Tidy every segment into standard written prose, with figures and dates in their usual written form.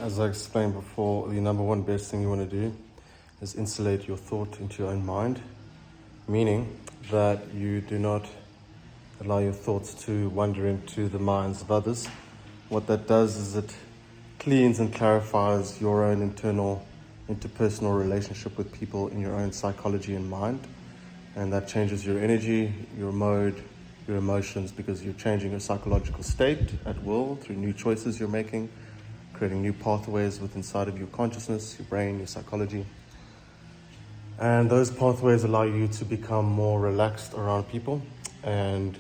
As I explained before, the number one best thing you want to do is insulate your thought into your own mind, meaning that you do not allow your thoughts to wander into the minds of others. What that does is it cleans and clarifies your own internal interpersonal relationship with people in your own psychology and mind, and that changes your energy, your mode, your emotions, because you're changing your psychological state at will through new choices you're making, creating new pathways within inside of your consciousness, your brain, your psychology. And those pathways allow you to become more relaxed around people and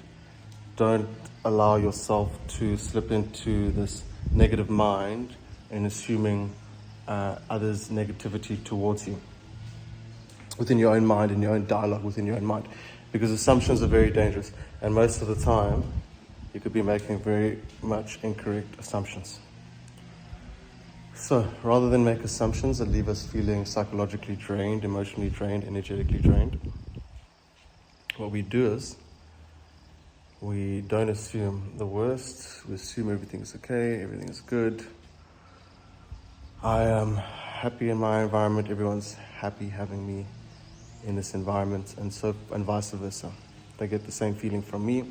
don't allow yourself to slip into this negative mind and assuming others' negativity towards you within your own mind and your own dialogue within your own mind, because assumptions are very dangerous, and most of the time you could be making very much incorrect assumptions. So rather than make assumptions that leave us feeling psychologically drained, emotionally drained, energetically drained, what we do is we don't assume the worst. We assume everything's okay, everything's good. I am happy in my environment, everyone's happy having me in this environment, and vice versa. They get the same feeling from me,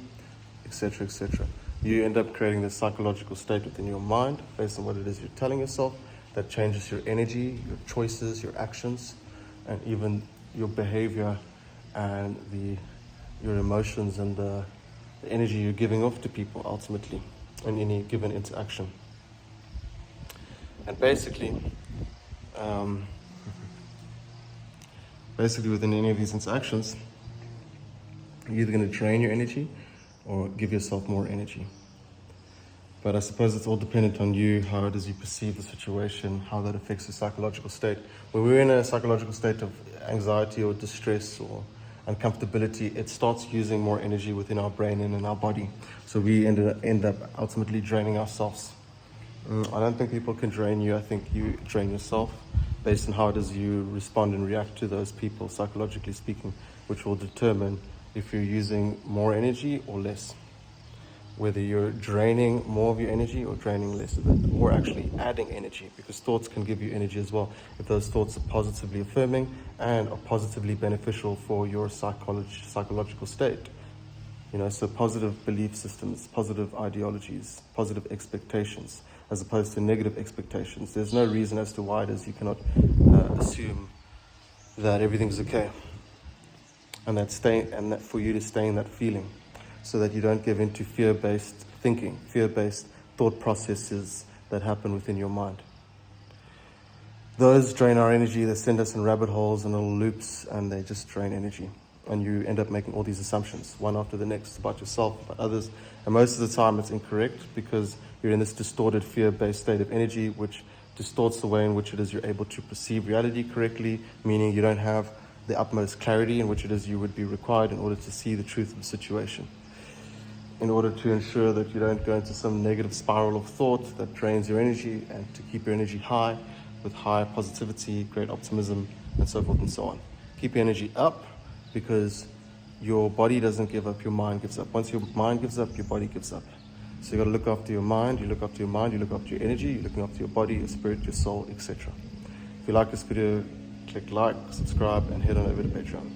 etc., etc. You end up creating this psychological state within your mind based on what it is you're telling yourself that changes your energy, your choices, your actions, and even your behavior and your emotions and the energy you're giving off to people ultimately in any given interaction. And basically within any of these interactions, you're either going to drain your energy or give yourself more energy. But I suppose it's all dependent on you, how it is you perceive the situation, how that affects your psychological state. When we're in a psychological state of anxiety or distress or uncomfortability, it starts using more energy within our brain and in our body. So we end up ultimately draining ourselves. I don't think people can drain you. I think you drain yourself based on how it is you respond and react to those people, psychologically speaking, which will determine if you're using more energy or less. Whether you're draining more of your energy or draining less of it, or actually adding energy, because thoughts can give you energy as well if those thoughts are positively affirming and are positively beneficial for your psychological state. So positive belief systems, positive ideologies, positive expectations, as opposed to negative expectations. There's no reason as to why it is you cannot assume that everything's okay, and that for you to stay in that feeling, so that you don't give into fear-based thinking, fear-based thought processes that happen within your mind. Those drain our energy, they send us in rabbit holes and little loops, and they just drain energy. And you end up making all these assumptions, one after the next, about yourself, about others. And most of the time it's incorrect, because you're in this distorted fear-based state of energy, which distorts the way in which it is you're able to perceive reality correctly, meaning you don't have the utmost clarity in which it is you would be required in order to see the truth of the situation. In order to ensure that you don't go into some negative spiral of thought that drains your energy, and to keep your energy high with high positivity, great optimism, and so forth and so on. Keep your energy up, because your body doesn't give up, your mind gives up. Once your mind gives up, your body gives up. So you got to look after your mind, you look after your mind, you look after your energy, you're looking after your body, your spirit, your soul, etc. If you like this video, click like, subscribe, and head on over to Patreon.